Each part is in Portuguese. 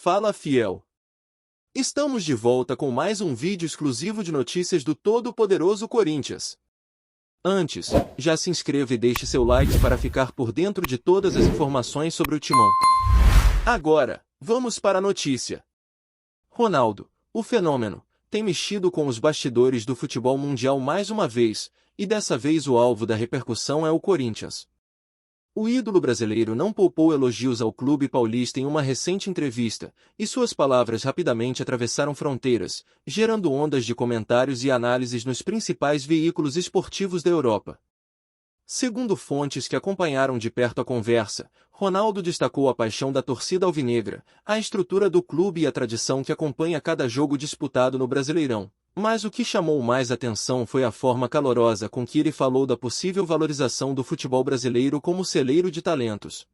Fala fiel! Estamos de volta com mais um vídeo exclusivo de notícias do todo-poderoso Corinthians. Antes, já se inscreva e deixe seu like para ficar por dentro de todas as informações sobre o Timão. Agora, vamos para a notícia. Ronaldo, o fenômeno, tem mexido com os bastidores do futebol mundial mais uma vez, e dessa vez o alvo da repercussão é o Corinthians. O ídolo brasileiro não poupou elogios ao clube paulista em uma recente entrevista, e suas palavras rapidamente atravessaram fronteiras, gerando ondas de comentários e análises nos principais veículos esportivos da Europa. Segundo fontes que acompanharam de perto a conversa, Ronaldo destacou a paixão da torcida alvinegra, a estrutura do clube e a tradição que acompanha cada jogo disputado no Brasileirão. Mas o que chamou mais atenção foi a forma calorosa com que ele falou da possível valorização do futebol brasileiro como celeiro de talentos.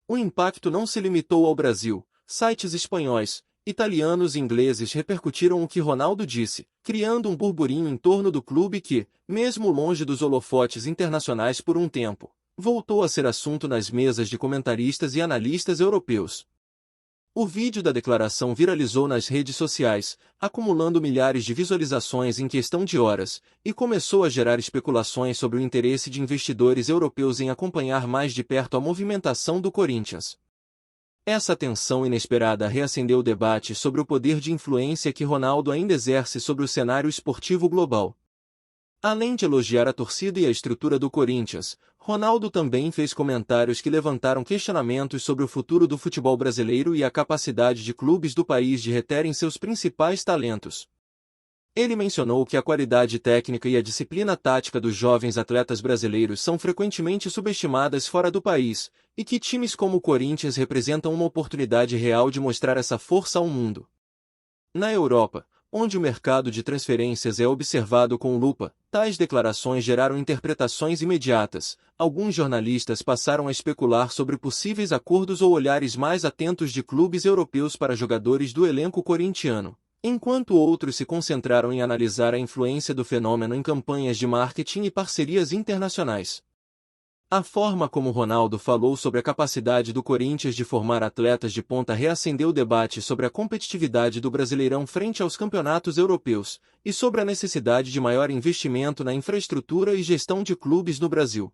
O impacto não se limitou ao Brasil. Sites espanhóis, italianos e ingleses repercutiram o que Ronaldo disse, criando um burburinho em torno do clube que, mesmo longe dos holofotes internacionais por um tempo, voltou a ser assunto nas mesas de comentaristas e analistas europeus. O vídeo da declaração viralizou nas redes sociais, acumulando milhares de visualizações em questão de horas, e começou a gerar especulações sobre o interesse de investidores europeus em acompanhar mais de perto a movimentação do Corinthians. Essa tensão inesperada reacendeu o debate sobre o poder de influência que Ronaldo ainda exerce sobre o cenário esportivo global. Além de elogiar a torcida e a estrutura do Corinthians, Ronaldo também fez comentários que levantaram questionamentos sobre o futuro do futebol brasileiro e a capacidade de clubes do país de reterem seus principais talentos. Ele mencionou que a qualidade técnica e a disciplina tática dos jovens atletas brasileiros são frequentemente subestimadas fora do país, e que times como o Corinthians representam uma oportunidade real de mostrar essa força ao mundo. Na Europa, onde o mercado de transferências é observado com lupa, tais declarações geraram interpretações imediatas. Alguns jornalistas passaram a especular sobre possíveis acordos ou olhares mais atentos de clubes europeus para jogadores do elenco corintiano, enquanto outros se concentraram em analisar a influência do fenômeno em campanhas de marketing e parcerias internacionais. A forma como Ronaldo falou sobre a capacidade do Corinthians de formar atletas de ponta reacendeu o debate sobre a competitividade do Brasileirão frente aos campeonatos europeus, e sobre a necessidade de maior investimento na infraestrutura e gestão de clubes no Brasil.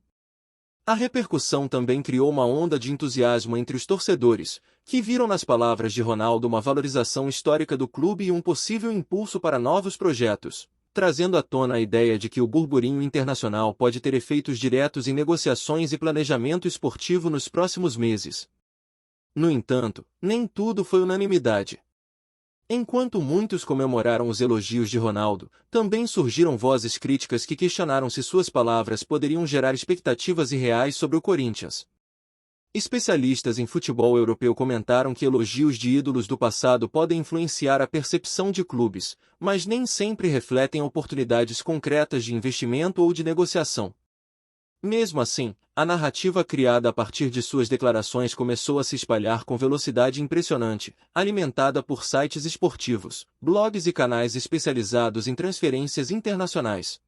A repercussão também criou uma onda de entusiasmo entre os torcedores, que viram nas palavras de Ronaldo uma valorização histórica do clube e um possível impulso para novos projetos, trazendo à tona a ideia de que o burburinho internacional pode ter efeitos diretos em negociações e planejamento esportivo nos próximos meses. No entanto, nem tudo foi unanimidade. Enquanto muitos comemoraram os elogios de Ronaldo, também surgiram vozes críticas que questionaram se suas palavras poderiam gerar expectativas irreais sobre o Corinthians. Especialistas em futebol europeu comentaram que elogios de ídolos do passado podem influenciar a percepção de clubes, mas nem sempre refletem oportunidades concretas de investimento ou de negociação. Mesmo assim, a narrativa criada a partir de suas declarações começou a se espalhar com velocidade impressionante, alimentada por sites esportivos, blogs e canais especializados em transferências internacionais.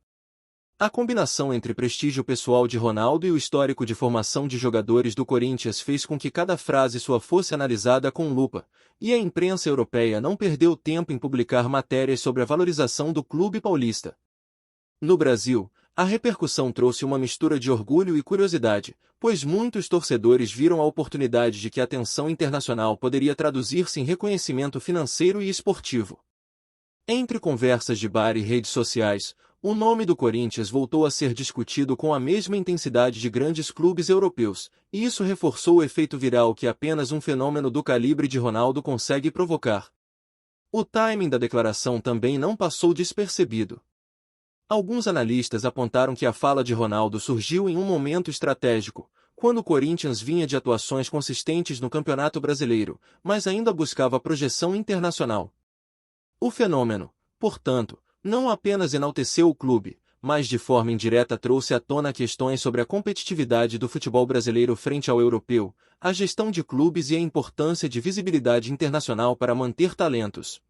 A combinação entre prestígio pessoal de Ronaldo e o histórico de formação de jogadores do Corinthians fez com que cada frase sua fosse analisada com lupa, e a imprensa europeia não perdeu tempo em publicar matérias sobre a valorização do clube paulista. No Brasil, a repercussão trouxe uma mistura de orgulho e curiosidade, pois muitos torcedores viram a oportunidade de que a atenção internacional poderia traduzir-se em reconhecimento financeiro e esportivo. Entre conversas de bar e redes sociais, o nome do Corinthians voltou a ser discutido com a mesma intensidade de grandes clubes europeus, e isso reforçou o efeito viral que apenas um fenômeno do calibre de Ronaldo consegue provocar. O timing da declaração também não passou despercebido. Alguns analistas apontaram que a fala de Ronaldo surgiu em um momento estratégico, quando o Corinthians vinha de atuações consistentes no Campeonato Brasileiro, mas ainda buscava projeção internacional. O fenômeno, portanto, não apenas enalteceu o clube, mas de forma indireta trouxe à tona questões sobre a competitividade do futebol brasileiro frente ao europeu, a gestão de clubes e a importância de visibilidade internacional para manter talentos.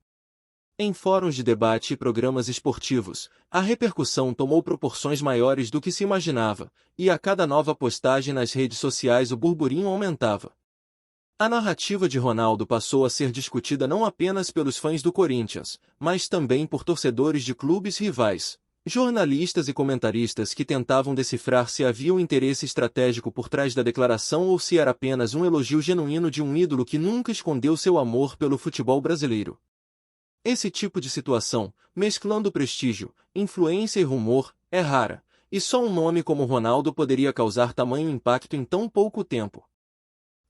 Em fóruns de debate e programas esportivos, a repercussão tomou proporções maiores do que se imaginava, e a cada nova postagem nas redes sociais o burburinho aumentava. A narrativa de Ronaldo passou a ser discutida não apenas pelos fãs do Corinthians, mas também por torcedores de clubes rivais, jornalistas e comentaristas que tentavam decifrar se havia um interesse estratégico por trás da declaração ou se era apenas um elogio genuíno de um ídolo que nunca escondeu seu amor pelo futebol brasileiro. Esse tipo de situação, mesclando prestígio, influência e rumor, é rara, e só um nome como Ronaldo poderia causar tamanho impacto em tão pouco tempo.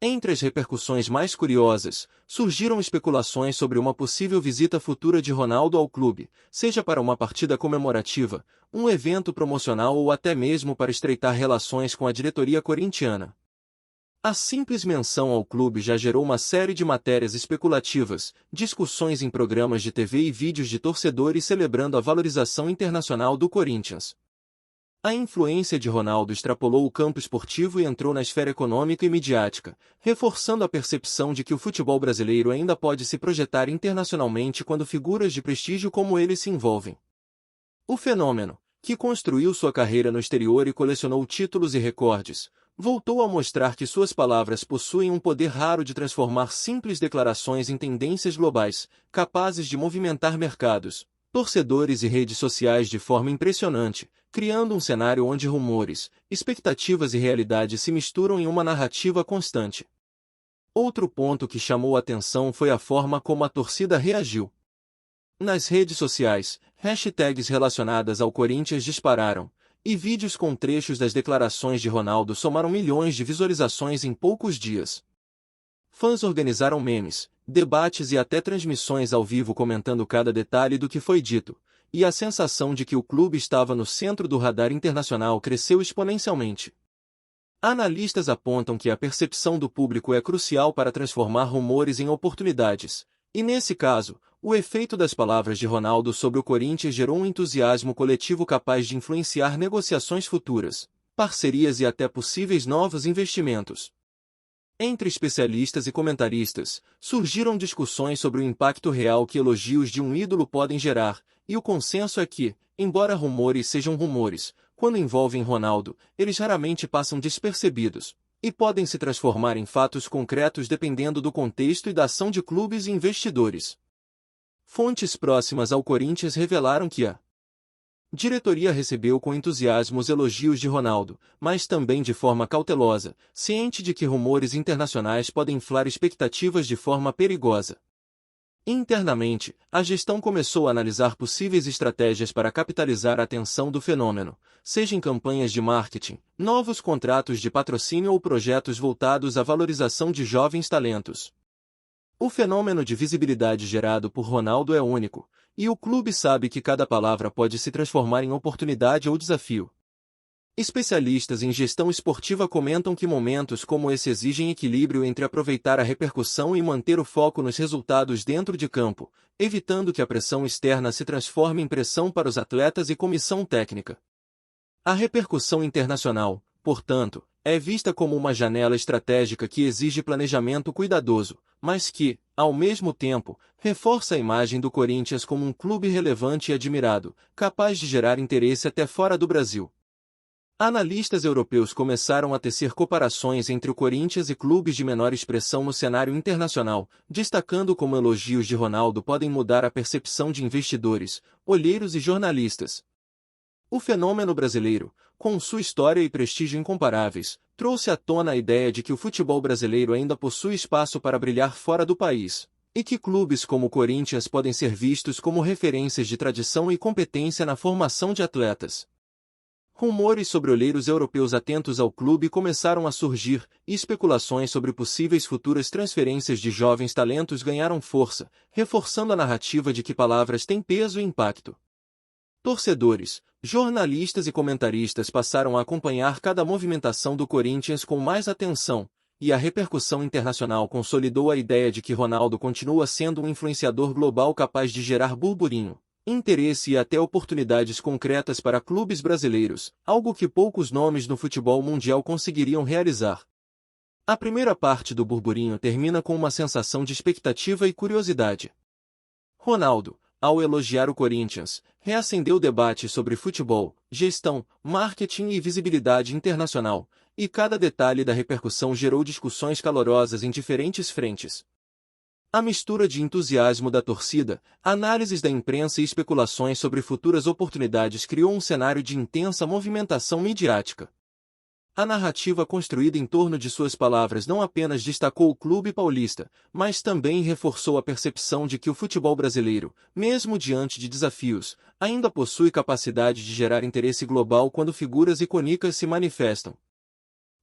Entre as repercussões mais curiosas, surgiram especulações sobre uma possível visita futura de Ronaldo ao clube, seja para uma partida comemorativa, um evento promocional ou até mesmo para estreitar relações com a diretoria corintiana. A simples menção ao clube já gerou uma série de matérias especulativas, discussões em programas de TV e vídeos de torcedores celebrando a valorização internacional do Corinthians. A influência de Ronaldo extrapolou o campo esportivo e entrou na esfera econômica e midiática, reforçando a percepção de que o futebol brasileiro ainda pode se projetar internacionalmente quando figuras de prestígio como ele se envolvem. O fenômeno, que construiu sua carreira no exterior e colecionou títulos e recordes, voltou a mostrar que suas palavras possuem um poder raro de transformar simples declarações em tendências globais, capazes de movimentar mercados, torcedores e redes sociais de forma impressionante, criando um cenário onde rumores, expectativas e realidade se misturam em uma narrativa constante. Outro ponto que chamou a atenção foi a forma como a torcida reagiu. Nas redes sociais, hashtags relacionadas ao Corinthians dispararam, e vídeos com trechos das declarações de Ronaldo somaram milhões de visualizações em poucos dias. Fãs organizaram memes, debates e até transmissões ao vivo comentando cada detalhe do que foi dito, e a sensação de que o clube estava no centro do radar internacional cresceu exponencialmente. Analistas apontam que a percepção do público é crucial para transformar rumores em oportunidades, e nesse caso, o efeito das palavras de Ronaldo sobre o Corinthians gerou um entusiasmo coletivo capaz de influenciar negociações futuras, parcerias e até possíveis novos investimentos. Entre especialistas e comentaristas, surgiram discussões sobre o impacto real que elogios de um ídolo podem gerar, e o consenso é que, embora rumores sejam rumores, quando envolvem Ronaldo, eles raramente passam despercebidos, e podem se transformar em fatos concretos dependendo do contexto e da ação de clubes e investidores. Fontes próximas ao Corinthians revelaram que a diretoria recebeu com entusiasmo os elogios de Ronaldo, mas também de forma cautelosa, ciente de que rumores internacionais podem inflar expectativas de forma perigosa. Internamente, a gestão começou a analisar possíveis estratégias para capitalizar a atenção do fenômeno, seja em campanhas de marketing, novos contratos de patrocínio ou projetos voltados à valorização de jovens talentos. O fenômeno de visibilidade gerado por Ronaldo é único, e o clube sabe que cada palavra pode se transformar em oportunidade ou desafio. Especialistas em gestão esportiva comentam que momentos como esse exigem equilíbrio entre aproveitar a repercussão e manter o foco nos resultados dentro de campo, evitando que a pressão externa se transforme em pressão para os atletas e comissão técnica. A repercussão internacional, portanto, é vista como uma janela estratégica que exige planejamento cuidadoso, mas que, ao mesmo tempo, reforça a imagem do Corinthians como um clube relevante e admirado, capaz de gerar interesse até fora do Brasil. Analistas europeus começaram a tecer comparações entre o Corinthians e clubes de menor expressão no cenário internacional, destacando como elogios de Ronaldo podem mudar a percepção de investidores, olheiros e jornalistas. O fenômeno brasileiro, com sua história e prestígio incomparáveis, trouxe à tona a ideia de que o futebol brasileiro ainda possui espaço para brilhar fora do país, e que clubes como o Corinthians podem ser vistos como referências de tradição e competência na formação de atletas. Rumores sobre olheiros europeus atentos ao clube começaram a surgir, e especulações sobre possíveis futuras transferências de jovens talentos ganharam força, reforçando a narrativa de que palavras têm peso e impacto. Torcedores, jornalistas e comentaristas passaram a acompanhar cada movimentação do Corinthians com mais atenção, e a repercussão internacional consolidou a ideia de que Ronaldo continua sendo um influenciador global capaz de gerar burburinho, interesse e até oportunidades concretas para clubes brasileiros, algo que poucos nomes no futebol mundial conseguiriam realizar. A primeira parte do burburinho termina com uma sensação de expectativa e curiosidade. Ronaldo, ao elogiar o Corinthians, reacendeu o debate sobre futebol, gestão, marketing e visibilidade internacional, e cada detalhe da repercussão gerou discussões calorosas em diferentes frentes. A mistura de entusiasmo da torcida, análises da imprensa e especulações sobre futuras oportunidades criou um cenário de intensa movimentação midiática. A narrativa construída em torno de suas palavras não apenas destacou o clube paulista, mas também reforçou a percepção de que o futebol brasileiro, mesmo diante de desafios, ainda possui capacidade de gerar interesse global quando figuras icônicas se manifestam.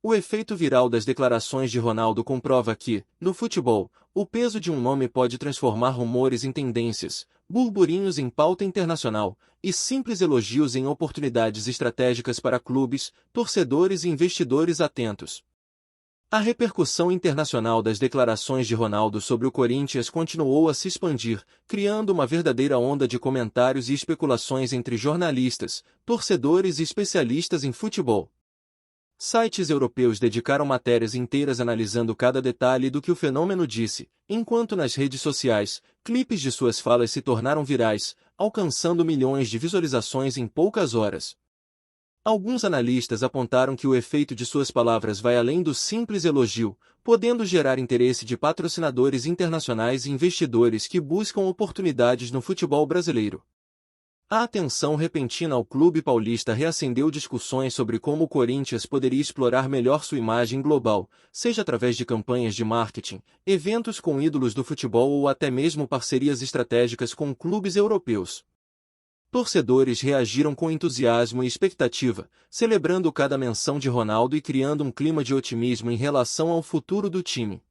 O efeito viral das declarações de Ronaldo comprova que, no futebol, o peso de um nome pode transformar rumores em tendências, burburinhos em pauta internacional, e simples elogios em oportunidades estratégicas para clubes, torcedores e investidores atentos. A repercussão internacional das declarações de Ronaldo sobre o Corinthians continuou a se expandir, criando uma verdadeira onda de comentários e especulações entre jornalistas, torcedores e especialistas em futebol. Sites europeus dedicaram matérias inteiras analisando cada detalhe do que o fenômeno disse, enquanto nas redes sociais, clipes de suas falas se tornaram virais, alcançando milhões de visualizações em poucas horas. Alguns analistas apontaram que o efeito de suas palavras vai além do simples elogio, podendo gerar interesse de patrocinadores internacionais e investidores que buscam oportunidades no futebol brasileiro. A atenção repentina ao clube paulista reacendeu discussões sobre como o Corinthians poderia explorar melhor sua imagem global, seja através de campanhas de marketing, eventos com ídolos do futebol ou até mesmo parcerias estratégicas com clubes europeus. Torcedores reagiram com entusiasmo e expectativa, celebrando cada menção de Ronaldo e criando um clima de otimismo em relação ao futuro do time.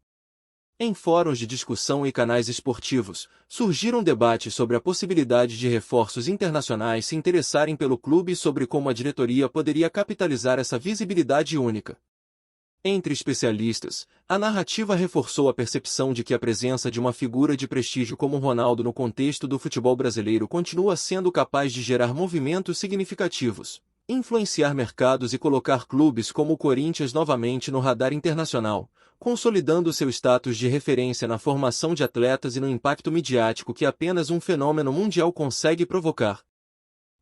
Em fóruns de discussão e canais esportivos, surgiram debates sobre a possibilidade de reforços internacionais se interessarem pelo clube e sobre como a diretoria poderia capitalizar essa visibilidade única. Entre especialistas, a narrativa reforçou a percepção de que a presença de uma figura de prestígio como Ronaldo no contexto do futebol brasileiro continua sendo capaz de gerar movimentos significativos, influenciar mercados e colocar clubes como o Corinthians novamente no radar internacional, consolidando seu status de referência na formação de atletas e no impacto midiático que apenas um fenômeno mundial consegue provocar.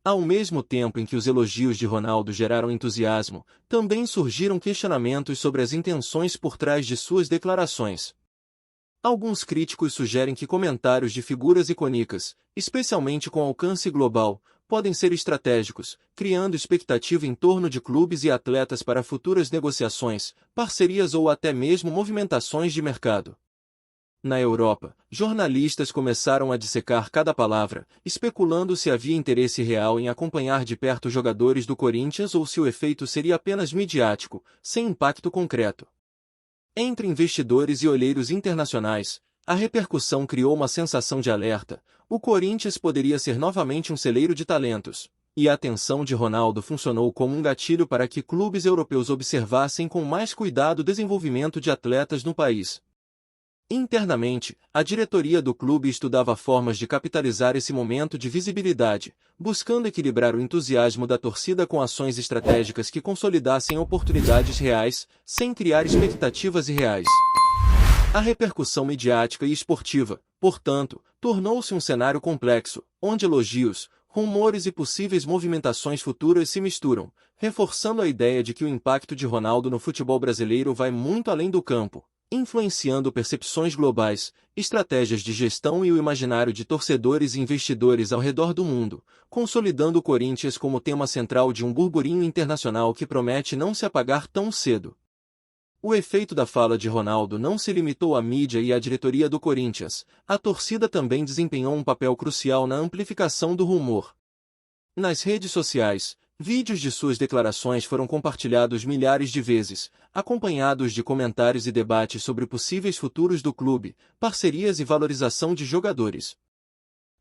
Ao mesmo tempo em que os elogios de Ronaldo geraram entusiasmo, também surgiram questionamentos sobre as intenções por trás de suas declarações. Alguns críticos sugerem que comentários de figuras icônicas, especialmente com alcance global, podem ser estratégicos, criando expectativa em torno de clubes e atletas para futuras negociações, parcerias ou até mesmo movimentações de mercado. Na Europa, jornalistas começaram a dissecar cada palavra, especulando se havia interesse real em acompanhar de perto jogadores do Corinthians ou se o efeito seria apenas midiático, sem impacto concreto. Entre investidores e olheiros internacionais, a repercussão criou uma sensação de alerta. O Corinthians poderia ser novamente um celeiro de talentos, e a atenção de Ronaldo funcionou como um gatilho para que clubes europeus observassem com mais cuidado o desenvolvimento de atletas no país. Internamente, a diretoria do clube estudava formas de capitalizar esse momento de visibilidade, buscando equilibrar o entusiasmo da torcida com ações estratégicas que consolidassem oportunidades reais, sem criar expectativas irreais. A repercussão midiática e esportiva, portanto, tornou-se um cenário complexo, onde elogios, rumores e possíveis movimentações futuras se misturam, reforçando a ideia de que o impacto de Ronaldo no futebol brasileiro vai muito além do campo, influenciando percepções globais, estratégias de gestão e o imaginário de torcedores e investidores ao redor do mundo, consolidando o Corinthians como tema central de um burburinho internacional que promete não se apagar tão cedo. O efeito da fala de Ronaldo não se limitou à mídia e à diretoria do Corinthians, a torcida também desempenhou um papel crucial na amplificação do rumor. Nas redes sociais, vídeos de suas declarações foram compartilhados milhares de vezes, acompanhados de comentários e debates sobre possíveis futuros do clube, parcerias e valorização de jogadores.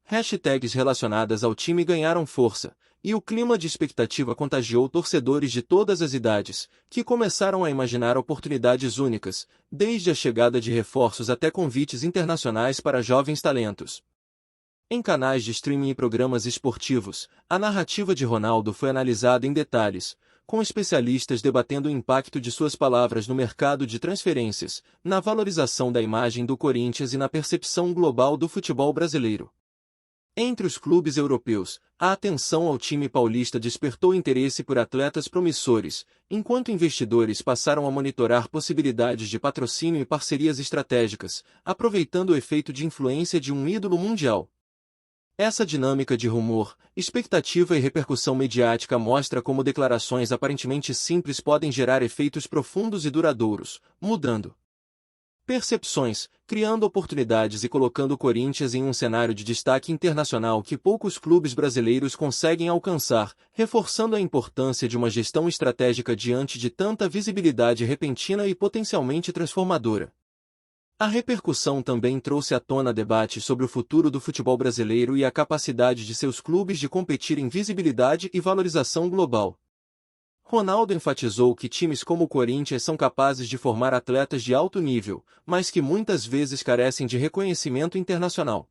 Hashtags relacionadas ao time ganharam força, e o clima de expectativa contagiou torcedores de todas as idades, que começaram a imaginar oportunidades únicas, desde a chegada de reforços até convites internacionais para jovens talentos. Em canais de streaming e programas esportivos, a narrativa de Ronaldo foi analisada em detalhes, com especialistas debatendo o impacto de suas palavras no mercado de transferências, na valorização da imagem do Corinthians e na percepção global do futebol brasileiro. Entre os clubes europeus, a atenção ao time paulista despertou interesse por atletas promissores, enquanto investidores passaram a monitorar possibilidades de patrocínio e parcerias estratégicas, aproveitando o efeito de influência de um ídolo mundial. Essa dinâmica de rumor, expectativa e repercussão mediática mostra como declarações aparentemente simples podem gerar efeitos profundos e duradouros, mudando percepções, criando oportunidades e colocando o Corinthians em um cenário de destaque internacional que poucos clubes brasileiros conseguem alcançar, reforçando a importância de uma gestão estratégica diante de tanta visibilidade repentina e potencialmente transformadora. A repercussão também trouxe à tona debates sobre o futuro do futebol brasileiro e a capacidade de seus clubes de competir em visibilidade e valorização global. Ronaldo enfatizou que times como o Corinthians são capazes de formar atletas de alto nível, mas que muitas vezes carecem de reconhecimento internacional.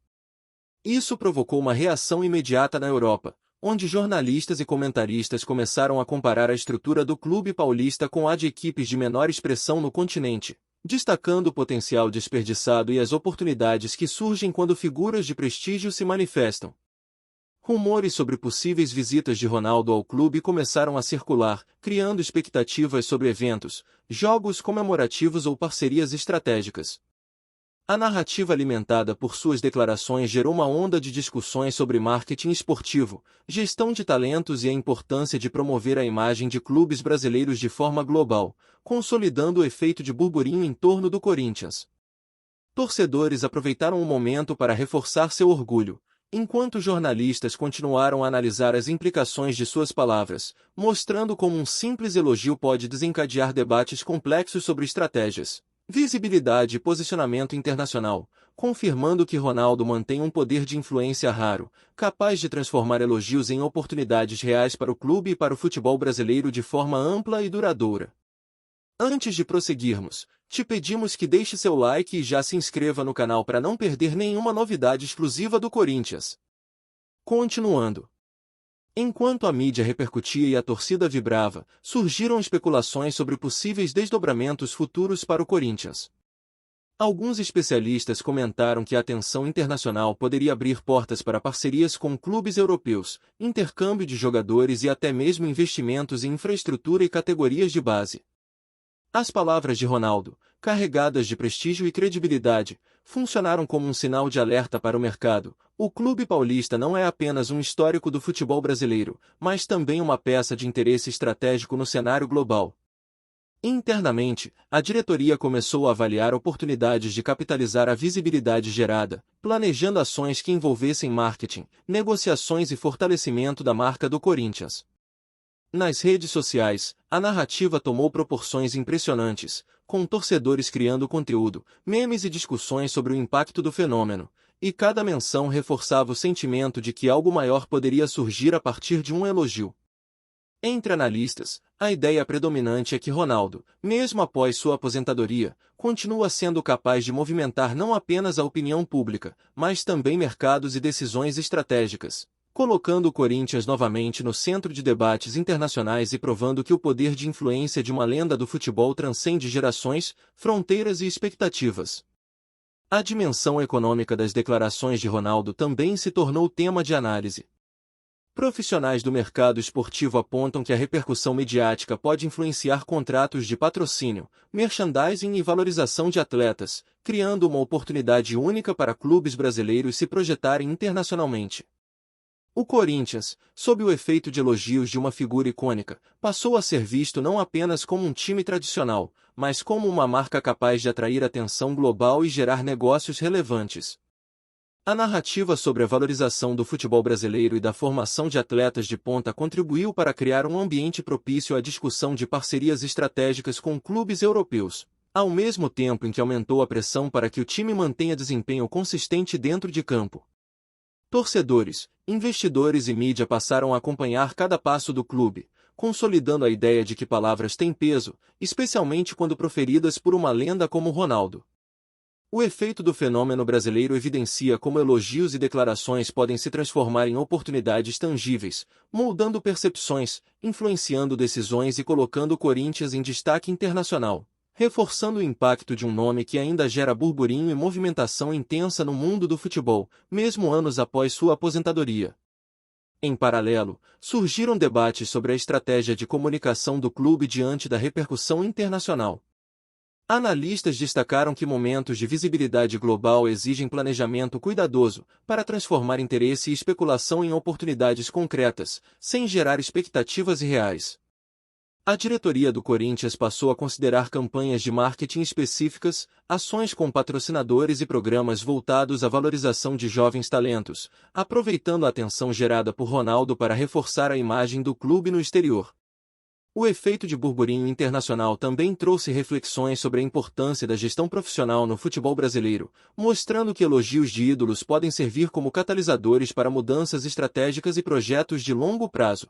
Isso provocou uma reação imediata na Europa, onde jornalistas e comentaristas começaram a comparar a estrutura do clube paulista com a de equipes de menor expressão no continente, destacando o potencial desperdiçado e as oportunidades que surgem quando figuras de prestígio se manifestam. Rumores sobre possíveis visitas de Ronaldo ao clube começaram a circular, criando expectativas sobre eventos, jogos comemorativos ou parcerias estratégicas. A narrativa alimentada por suas declarações gerou uma onda de discussões sobre marketing esportivo, gestão de talentos e a importância de promover a imagem de clubes brasileiros de forma global, consolidando o efeito de burburinho em torno do Corinthians. Torcedores aproveitaram o momento para reforçar seu orgulho, enquanto jornalistas continuaram a analisar as implicações de suas palavras, mostrando como um simples elogio pode desencadear debates complexos sobre estratégias, visibilidade e posicionamento internacional, confirmando que Ronaldo mantém um poder de influência raro, capaz de transformar elogios em oportunidades reais para o clube e para o futebol brasileiro de forma ampla e duradoura. Antes de prosseguirmos, te pedimos que deixe seu like e já se inscreva no canal para não perder nenhuma novidade exclusiva do Corinthians. Continuando. Enquanto a mídia repercutia e a torcida vibrava, surgiram especulações sobre possíveis desdobramentos futuros para o Corinthians. Alguns especialistas comentaram que a atenção internacional poderia abrir portas para parcerias com clubes europeus, intercâmbio de jogadores e até mesmo investimentos em infraestrutura e categorias de base. As palavras de Ronaldo, carregadas de prestígio e credibilidade, funcionaram como um sinal de alerta para o mercado. O clube paulista não é apenas um histórico do futebol brasileiro, mas também uma peça de interesse estratégico no cenário global. Internamente, a diretoria começou a avaliar oportunidades de capitalizar a visibilidade gerada, planejando ações que envolvessem marketing, negociações e fortalecimento da marca do Corinthians. Nas redes sociais, a narrativa tomou proporções impressionantes, com torcedores criando conteúdo, memes e discussões sobre o impacto do fenômeno, e cada menção reforçava o sentimento de que algo maior poderia surgir a partir de um elogio. Entre analistas, a ideia predominante é que Ronaldo, mesmo após sua aposentadoria, continua sendo capaz de movimentar não apenas a opinião pública, mas também mercados e decisões estratégicas, colocando o Corinthians novamente no centro de debates internacionais e provando que o poder de influência de uma lenda do futebol transcende gerações, fronteiras e expectativas. A dimensão econômica das declarações de Ronaldo também se tornou tema de análise. Profissionais do mercado esportivo apontam que a repercussão mediática pode influenciar contratos de patrocínio, merchandising e valorização de atletas, criando uma oportunidade única para clubes brasileiros se projetarem internacionalmente. O Corinthians, sob o efeito de elogios de uma figura icônica, passou a ser visto não apenas como um time tradicional, mas como uma marca capaz de atrair atenção global e gerar negócios relevantes. A narrativa sobre a valorização do futebol brasileiro e da formação de atletas de ponta contribuiu para criar um ambiente propício à discussão de parcerias estratégicas com clubes europeus, ao mesmo tempo em que aumentou a pressão para que o time mantenha desempenho consistente dentro de campo. Torcedores, investidores e mídia passaram a acompanhar cada passo do clube, consolidando a ideia de que palavras têm peso, especialmente quando proferidas por uma lenda como Ronaldo. O efeito do fenômeno brasileiro evidencia como elogios e declarações podem se transformar em oportunidades tangíveis, moldando percepções, influenciando decisões e colocando o Corinthians em destaque internacional. reforçando o impacto de um nome que ainda gera burburinho e movimentação intensa no mundo do futebol, mesmo anos após sua aposentadoria. Em paralelo, surgiram debates sobre a estratégia de comunicação do clube diante da repercussão internacional. Analistas destacaram que momentos de visibilidade global exigem planejamento cuidadoso para transformar interesse e especulação em oportunidades concretas, sem gerar expectativas irreais. A diretoria do Corinthians passou a considerar campanhas de marketing específicas, ações com patrocinadores e programas voltados à valorização de jovens talentos, aproveitando a atenção gerada por Ronaldo para reforçar a imagem do clube no exterior. O efeito de burburinho internacional também trouxe reflexões sobre a importância da gestão profissional no futebol brasileiro, mostrando que elogios de ídolos podem servir como catalisadores para mudanças estratégicas e projetos de longo prazo.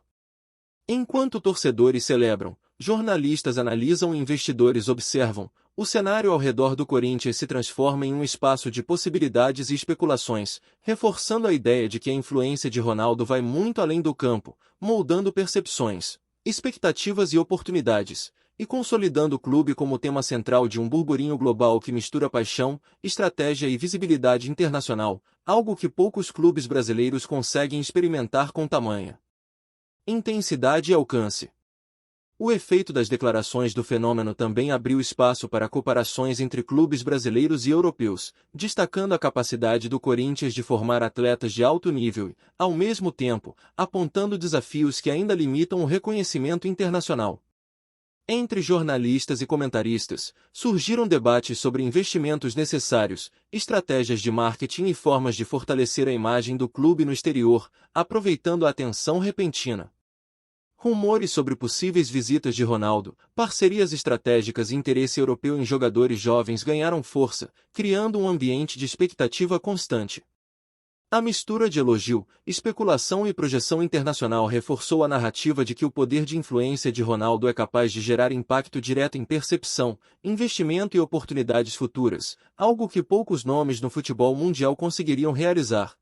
Enquanto torcedores celebram, jornalistas analisam e investidores observam, o cenário ao redor do Corinthians se transforma em um espaço de possibilidades e especulações, reforçando a ideia de que a influência de Ronaldo vai muito além do campo, moldando percepções, expectativas e oportunidades, e consolidando o clube como tema central de um burburinho global que mistura paixão, estratégia e visibilidade internacional, algo que poucos clubes brasileiros conseguem experimentar com tamanha intensidade e alcance. O efeito das declarações do fenômeno também abriu espaço para comparações entre clubes brasileiros e europeus, destacando a capacidade do Corinthians de formar atletas de alto nível e, ao mesmo tempo, apontando desafios que ainda limitam o reconhecimento internacional. Entre jornalistas e comentaristas, surgiram debates sobre investimentos necessários, estratégias de marketing e formas de fortalecer a imagem do clube no exterior, aproveitando a atenção repentina. Rumores sobre possíveis visitas de Ronaldo, parcerias estratégicas e interesse europeu em jogadores jovens ganharam força, criando um ambiente de expectativa constante. A mistura de elogio, especulação e projeção internacional reforçou a narrativa de que o poder de influência de Ronaldo é capaz de gerar impacto direto em percepção, investimento e oportunidades futuras, algo que poucos nomes no futebol mundial conseguiriam realizar.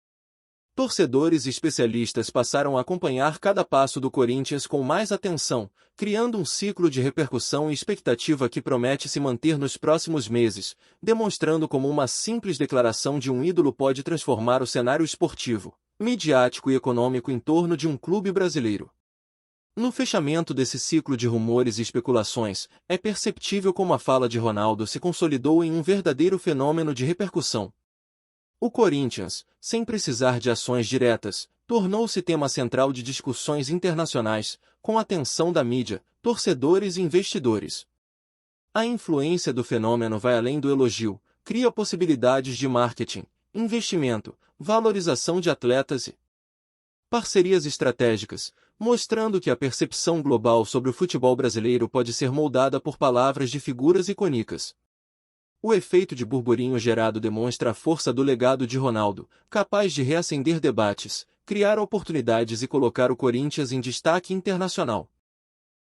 Torcedores e especialistas passaram a acompanhar cada passo do Corinthians com mais atenção, criando um ciclo de repercussão e expectativa que promete se manter nos próximos meses, demonstrando como uma simples declaração de um ídolo pode transformar o cenário esportivo, midiático e econômico em torno de um clube brasileiro. No fechamento desse ciclo de rumores e especulações, é perceptível como a fala de Ronaldo se consolidou em um verdadeiro fenômeno de repercussão. O Corinthians, sem precisar de ações diretas, tornou-se tema central de discussões internacionais, com a atenção da mídia, torcedores e investidores. A influência do fenômeno vai além do elogio, cria possibilidades de marketing, investimento, valorização de atletas e parcerias estratégicas, mostrando que a percepção global sobre o futebol brasileiro pode ser moldada por palavras de figuras icônicas. O efeito de burburinho gerado demonstra a força do legado de Ronaldo, capaz de reacender debates, criar oportunidades e colocar o Corinthians em destaque internacional.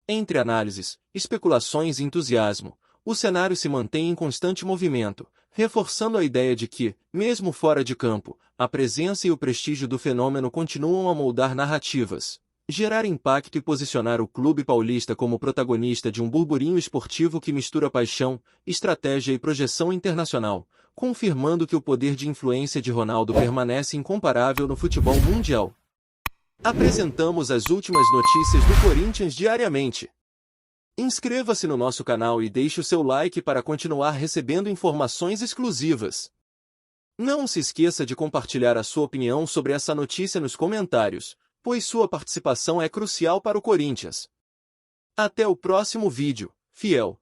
Entre análises, especulações e entusiasmo, o cenário se mantém em constante movimento, reforçando a ideia de que, mesmo fora de campo, a presença e o prestígio do fenômeno continuam a moldar narrativas, gerar impacto e posicionar o clube paulista como protagonista de um burburinho esportivo que mistura paixão, estratégia e projeção internacional, confirmando que o poder de influência de Ronaldo permanece incomparável no futebol mundial. Apresentamos as últimas notícias do Corinthians diariamente. Inscreva-se no nosso canal e deixe o seu like para continuar recebendo informações exclusivas. Não se esqueça de compartilhar a sua opinião sobre essa notícia nos comentários, pois sua participação é crucial para o Corinthians. Até o próximo vídeo, fiel!